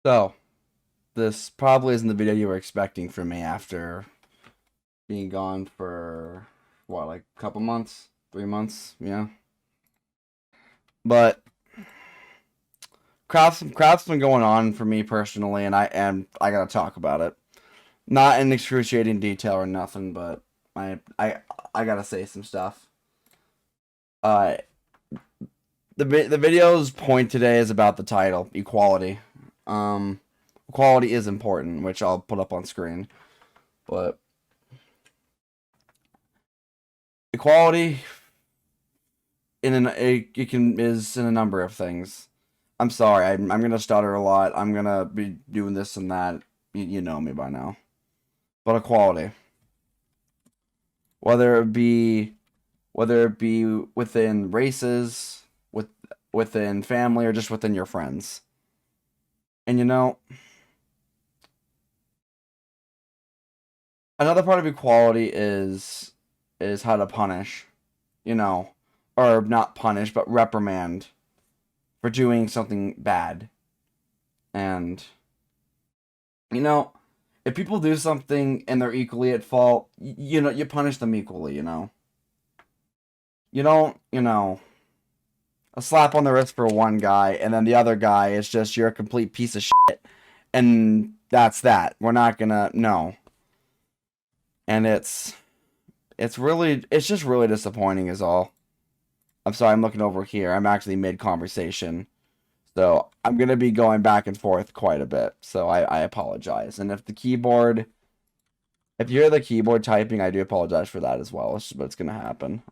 So, this probably isn't the video you were expecting from me after being gone for, what, like a couple months? 3 months? Yeah. But crap's been going on for me personally, and I gotta talk about it. Not in excruciating detail or nothing, but I I I gotta say some stuff. Uh, the video's point today is about the title, equality. Um, Equality is important, which I'll put up on screen, but equality it can is in a number of things. I'm sorry, I'm gonna stutter a lot. I'm gonna be doing this and that. You know me by now. But equality, whether it be whether it be within races, within family, or just within your friends. And another part of equality is how to punish, you know, or not punish, but reprimand for doing something bad. And you know, if people do something and they're equally at fault, you punish them equally. You don't, a slap on the wrist for one guy and then the other guy is just you're a complete piece of shit and that's that. We're not gonna no. And it's just really disappointing is all. I'm sorry, I'm looking over here. I'm actually mid conversation. So I'm gonna be going back and forth quite a bit. So I apologize. And if you hear the keyboard typing, I do apologize for that as well. It's just what's gonna happen.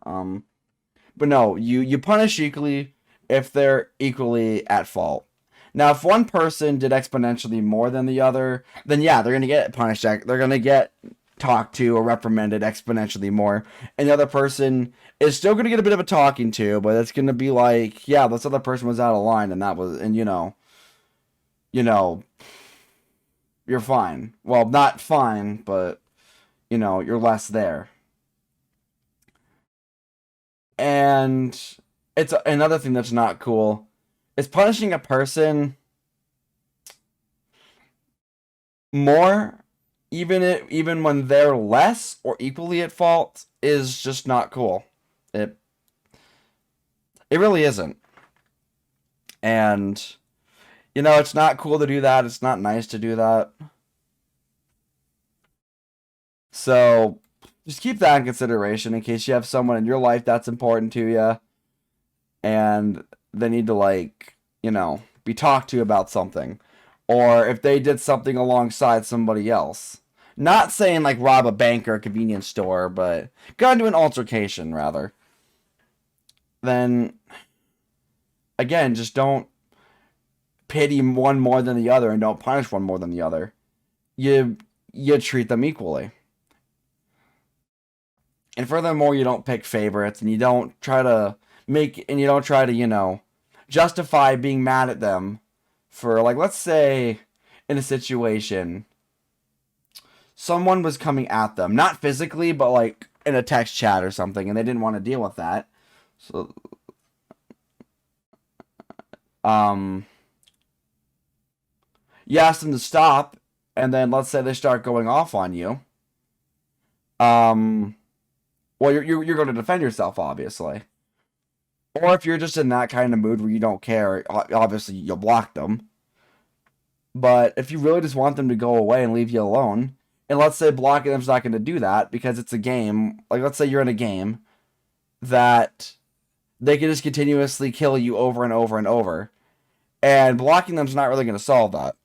But no, you punish equally if they're equally at fault. Now, if one person did exponentially more than the other, then yeah, they're gonna get punished. They're gonna get talked to or reprimanded exponentially more, and the other person is still gonna get a bit of a talking to, but it's gonna be like, yeah, this other person was out of line, and that was, and you know, you're fine. Well, not fine, but you're less there. And it's another thing that's not cool is punishing a person more, even when they're less or equally at fault, is just not cool. It it really isn't. And it's not cool to do that. It's not nice to do that. So just keep that in consideration in case you have someone in your life that's important to you and they need to be talked to about something, or if they did something alongside somebody else. Not saying like rob a bank or a convenience store, but got into an altercation rather. Then again, just don't pity one more than the other and don't punish one more than the other. You you treat them equally. And furthermore, you don't pick favorites and you don't try to, justify being mad at them for like let's say in a situation someone was coming at them, not physically, but like in a text chat or something, and they didn't want to deal with that. So um you ask them to stop, and then let's say they start going off on you. Um well you're going to defend yourself obviously. Or if you're just in that kind of mood where you don't care, obviously you'll block them. But if you really just want them to go away and leave you alone, and let's say blocking them's not going to do that because it's a game, like let's say you're in a game that they can just continuously kill you over and over and over, and blocking them's not really going to solve that.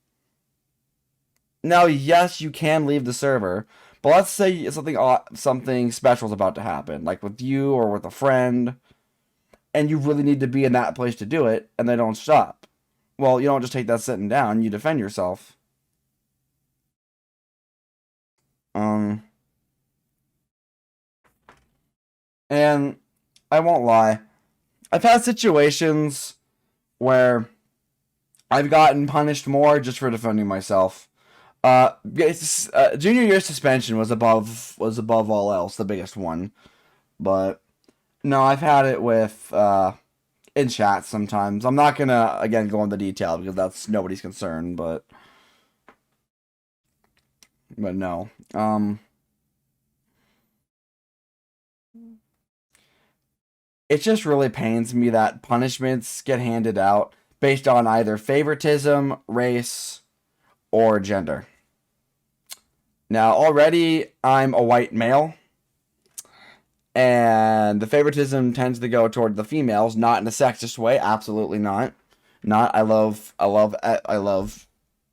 Now, yes, you can leave the server, but let's say something special is about to happen, like with you or with a friend, and you really need to be in that place to do it, and they don't stop. Well, you don't just take that sitting down, you defend yourself. Um, and I won't lie, I've had situations where I've gotten punished more just for defending myself. Junior year suspension was above all else the biggest one, but no, I've had it with in chat sometimes. I'm not gonna again go into detail because that's nobody's concern, but no. It just really pains me that punishments get handed out based on either favoritism, race, or gender. Now, already I'm a white male, and the favoritism tends to go toward the females, not in a sexist way, absolutely not. Not I love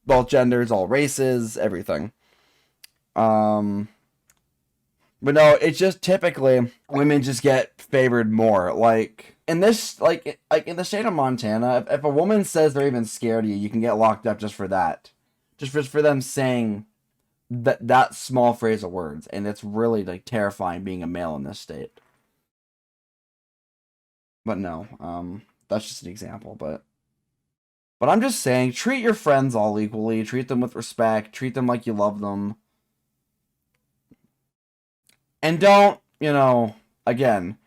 both genders, all races, everything. But no, it's just typically women just get favored more. Like in this, like in the state of Montana, if a woman says they're even scared of you, you can get locked up just for that, just for them saying that small phrase of words, and it's really like terrifying being a male in this state. But no, that's just an example. But I'm just saying, treat your friends all equally, treat them with respect, treat them like you love them. And don't, again,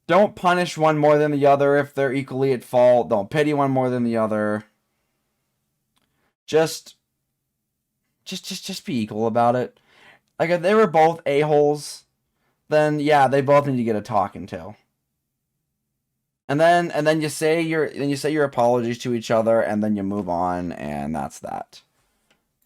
don't punish one more than the other if they're equally at fault. Don't pity one more than the other. Just be equal about it. Like if they were both a-holes, then yeah, they both need to get a talking to. And then you say your apologies to each other, and then you move on, and that's that.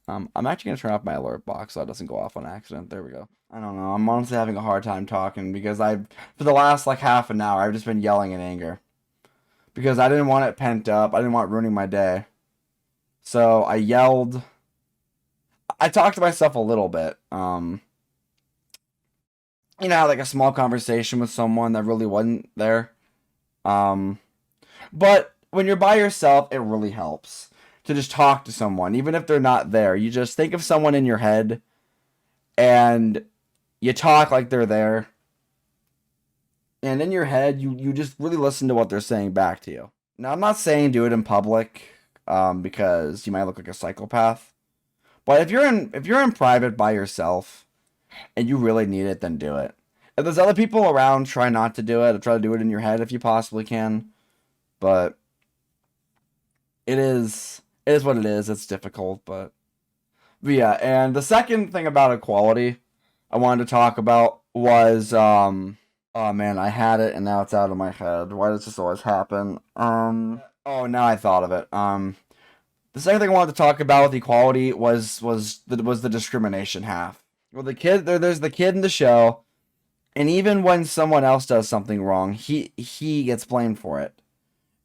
I'm actually gonna turn off my alert box so it doesn't go off on accident. There we go. I don't know. I'm honestly having a hard time talking because for the last like half an hour, I've just been yelling in anger because I didn't want it pent up. I didn't want it ruining my day. So I yelled. I talked to myself a little bit. Like a small conversation with someone that really wasn't there. But when you're by yourself, it really helps to just talk to someone, even if they're not there. You just think of someone in your head and you talk like they're there. And in your head, you just really listen to what they're saying back to you. Now, I'm not saying do it in public because you might look like a psychopath. But if you're in private by yourself and you really need it, then do it. If there's other people around, try not to do it. Try to do it in your head if you possibly can. But it is what it is. It's difficult, but yeah. And the second thing about equality I wanted to talk about was oh man, I had it and now it's out of my head. Why does this always happen? Oh, now I thought of it. The second thing I wanted to talk about with equality was the discrimination half. Well, there's the kid in the show, and even when someone else does something wrong, he gets blamed for it.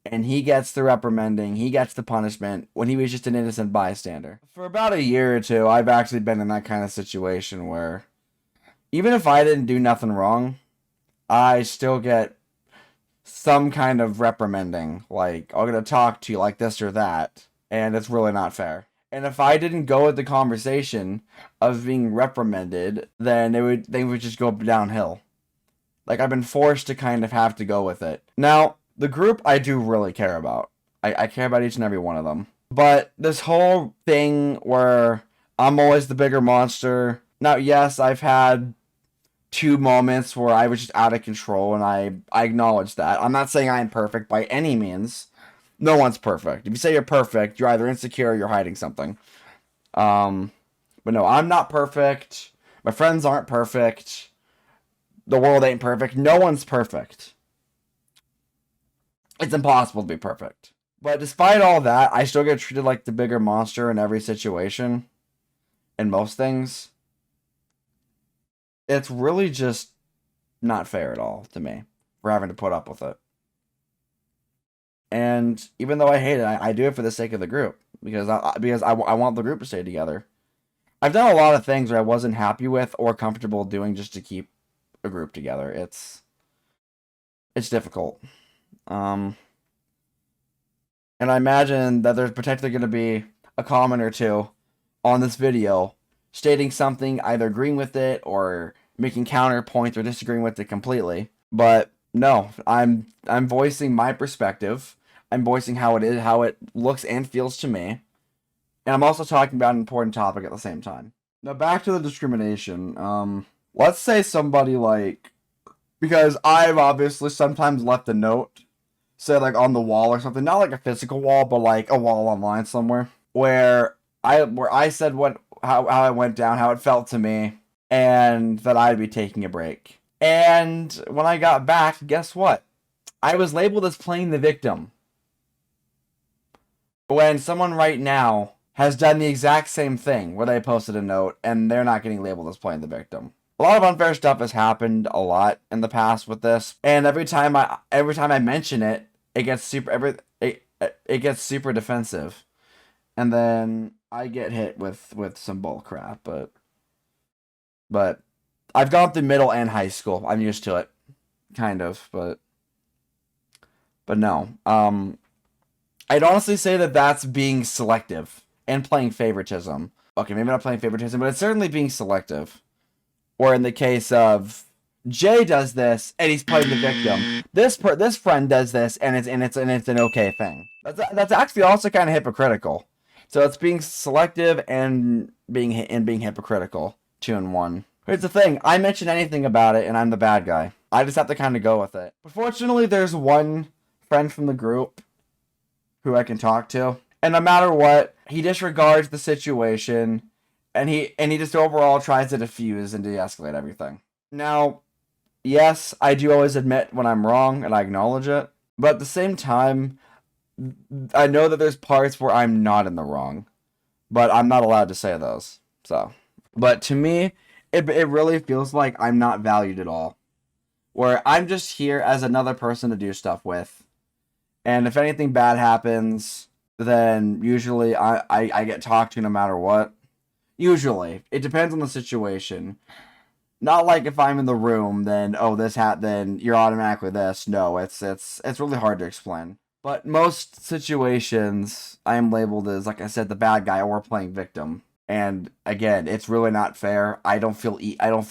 And he gets the reprimanding, he gets the punishment when he was just an innocent bystander. For about a year or two, I've actually been in that kind of situation where even if I didn't do nothing wrong, I still get some kind of reprimanding, like, I'm gonna talk to you like this or that, and it's really not fair. And if I didn't go with the conversation of being reprimanded, then they would just go downhill. Like, I've been forced to kind of have to go with it. Now, the group I do really care about. I care about each and every one of them. But this whole thing where I'm always the bigger monster. Now, yes, I've had 2 moments where I was just out of control, and I acknowledge that. I'm not saying I'm perfect by any means. No one's perfect. If you say you're perfect, you're either insecure or you're hiding something. But no, I'm not perfect. My friends aren't perfect. The world ain't perfect. No one's perfect. It's impossible to be perfect. But despite all that, I still get treated like the bigger monster in every situation. In most things. It's really just not fair at all to me for having to put up with it. And even though I hate it, I do it for the sake of the group. Because I want the group to stay together. I've done a lot of things where I wasn't happy with or comfortable doing just to keep a group together. It's difficult. And I imagine that there's potentially going to be a comment or two on this video stating something, either agreeing with it or making counterpoints or disagreeing with it completely. But no, I'm voicing my perspective. I'm voicing how it is, how it looks and feels to me. And I'm also talking about an important topic at the same time. Now back to the discrimination. Let's say somebody like, because I've obviously sometimes left a note say like on the wall or something, not like a physical wall, but like a wall online somewhere, where I said how I went down, how it felt to me, and that I'd be taking a break. And when I got back, guess what? I was labeled as playing the victim. When someone right now has done the exact same thing where they posted a note and they're not getting labeled as playing the victim. A lot of unfair stuff has happened a lot in the past with this, and every time I mention it, it gets it gets super defensive, and then I get hit with some bull crap. But I've gone through middle and high school. I'm used to it, kind of. But no. I'd honestly say that that's being selective and playing favoritism. Okay, maybe not playing favoritism, but it's certainly being selective. Or in the case of Jay does this and he's playing the victim. This friend does this and it's an okay thing. That's actually also kind of hypocritical. So it's being selective and being hypocritical, 2 in 1. Here's the thing: I mention anything about it and I'm the bad guy. I just have to kind of go with it. But fortunately, there's one friend from the group who I can talk to, and no matter what, he disregards the situation, and he just overall tries to diffuse and de-escalate everything. Now, yes, I do always admit when I'm wrong, and I acknowledge it, but at the same time, I know that there's parts where I'm not in the wrong, but I'm not allowed to say those. So, but to me, it really feels like I'm not valued at all, where I'm just here as another person to do stuff with. And if anything bad happens, then usually I get talked to no matter what. Usually. It depends on the situation. Not like if I'm in the room, then then you're automatically this. No, it's really hard to explain. But most situations I am labeled as, like I said, the bad guy or playing victim. And again, it's really not fair. I don't feel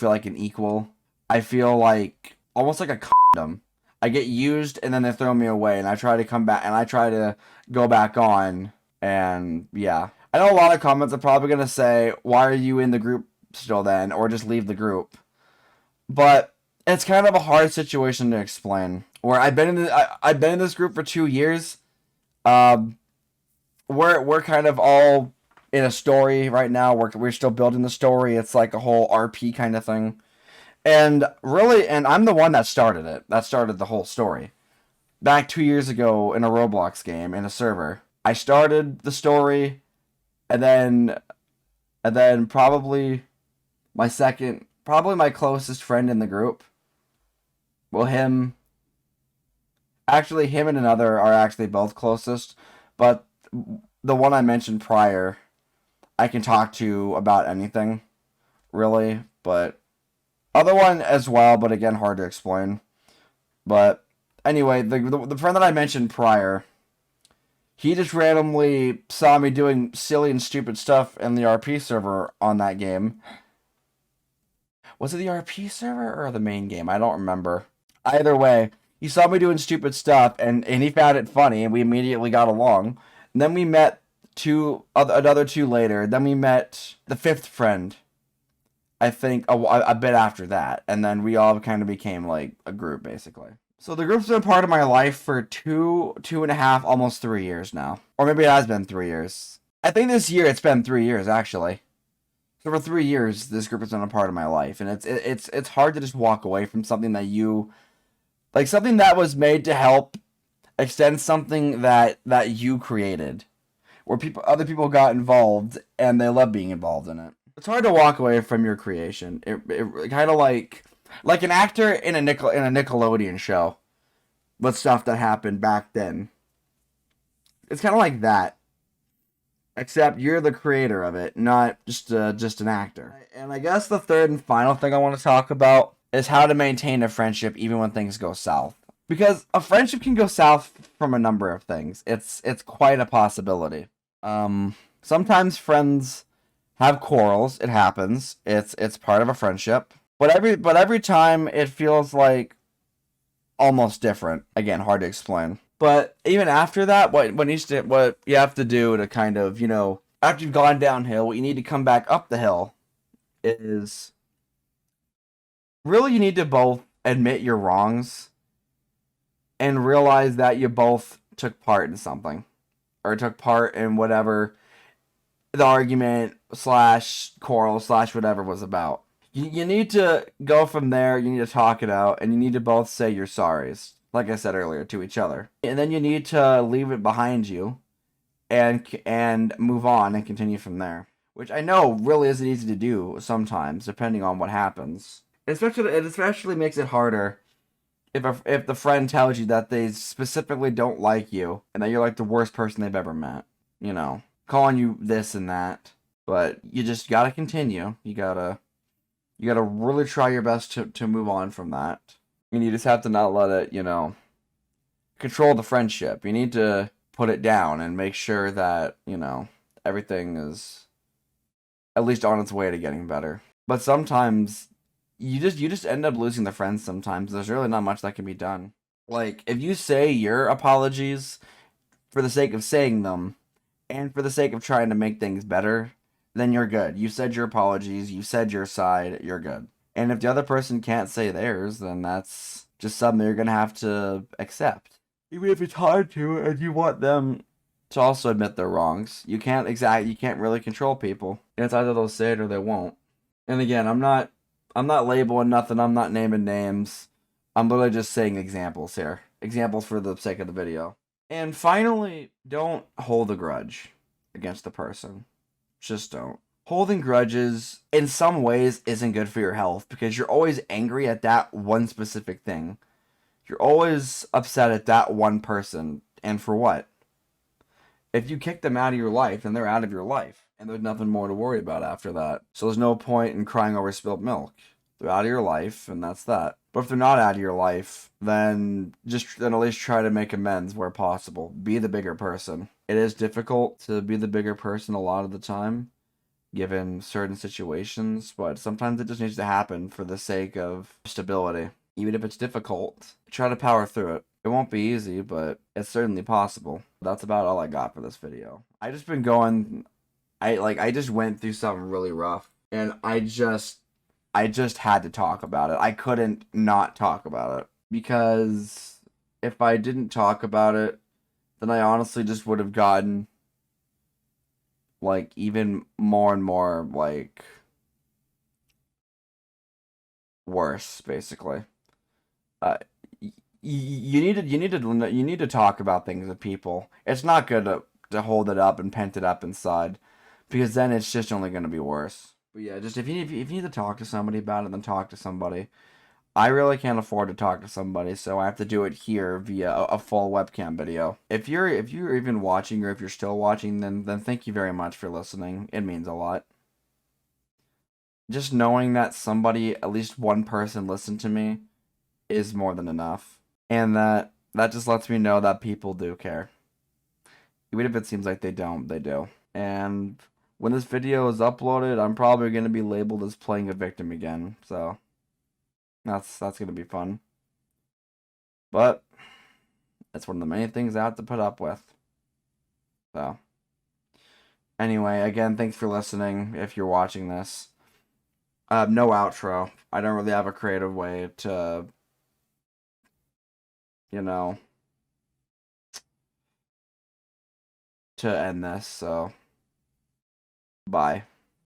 like an equal. I feel like almost like a condom. I get used and then they throw me away, and I try to come back and I try to go back on, and yeah. I know a lot of comments are probably gonna say, "Why are you in the group still then?" or just leave the group. But it's kind of a hard situation to explain. Where I've been in this group for 2 years. We're kind of all in a story right now. We're still building the story. It's like a whole RP kind of thing. And I'm the one that started it. That started the whole story. Back 2 years ago in a Roblox game in a server. I started the story, and then probably my closest friend in the group. Well, him and another are actually both closest, but the one I mentioned prior, I can talk to about anything, really, but other one as well, but again, hard to explain. But anyway, the friend that I mentioned prior, he just randomly saw me doing silly and stupid stuff in the RP server on that game. Was it the RP server or the main game? I don't remember. Either way, he saw me doing stupid stuff, and he found it funny, and we immediately got along. And then we met another 2 later. Then we met the 5th friend, I think a bit after that, and then we all kind of became like a group, basically. So the group's been part of my life for 2.5, almost 3 years now, or maybe it has been 3 years. I think this year it's been 3 years actually. So for 3 years, this group has been a part of my life, and it's hard to just walk away from something that something that was made to help extend something that you created, where other people got involved and they love being involved in it. It's hard to walk away from your creation. It kind of like an actor in a Nickelodeon show with stuff that happened back then. It's kind of like that, except you're the creator of it, not just an actor. And I guess the third and final thing I want to talk about is how to maintain a friendship even when things go south. Because a friendship can go south from a number of things. It's quite a possibility. Sometimes friends have quarrels. It happens. It's part of a friendship. But every time it feels like almost different. Again, hard to explain. But even after that, what you have to do to kind of, after you've gone downhill, what you need to come back up the hill is really you need to both admit your wrongs and realize that you both took part in something, or took part in whatever the argument slash quarrel slash whatever was about. You need to go from there. You need to talk it out, and you need to both say your sorries, like I said earlier, to each other. And then you need to leave it behind you, and move on and continue from there. Which I know really isn't easy to do sometimes, depending on what happens. It especially makes it harder if the friend tells you that they specifically don't like you and that you're like the worst person they've ever met. You know, calling you this and that. But you just gotta continue. You gotta really try your best to move on from that. And you just have to not let it, control the friendship. You need to put it down and make sure that, everything is at least on its way to getting better. But sometimes you just end up losing the friends sometimes. There's really not much that can be done. Like if you say your apologies for the sake of saying them and for the sake of trying to make things better, then you're good. You said your apologies, you said your side, you're good. And if the other person can't say theirs, then that's just something you're gonna have to accept. Even if it's hard to, and you want them to also admit their wrongs. You can't really control people. And it's either they'll say it or they won't. And again, I'm not labeling nothing, I'm not naming names. I'm literally just saying examples here. Examples for the sake of the video. And finally, don't hold a grudge against the person. Just don't. Holding grudges in some ways isn't good for your health because you're always angry at that one specific thing. You're always upset at that one person. And for what? If you kick them out of your life, then they're out of your life. And there's nothing more to worry about after that. So there's no point in crying over spilled milk. They're out of your life, and that's that. But if they're not out of your life, then at least try to make amends where possible. Be the bigger person. It is difficult to be the bigger person a lot of the time, given certain situations, but sometimes it just needs to happen for the sake of stability. Even if it's difficult, try to power through it. It won't be easy, but it's certainly possible. That's about all I got for this video. I just been going, I just went through something really rough, and I just had to talk about it. I couldn't not talk about it because if I didn't talk about it, then I honestly just would have gotten like even more and more like worse basically. uh you need to talk about things with people. It's not good to hold it up and pent it up inside because then it's just only going to be worse. But yeah, just if you need to talk to somebody about it, then talk to somebody. I really can't afford to talk to somebody, so I have to do it here via a full webcam video. If you're even watching, or if you're still watching, then thank you very much for listening. It means a lot. Just knowing that somebody, at least one person, listened to me is more than enough. And that just lets me know that people do care. Even if it seems like they don't, they do. And when this video is uploaded, I'm probably going to be labeled as playing a victim again. So that's going to be fun. But it's one of the many things I have to put up with. So anyway, again, thanks for listening if you're watching this. No outro. I don't really have a creative way to, you know, to end this, so bye.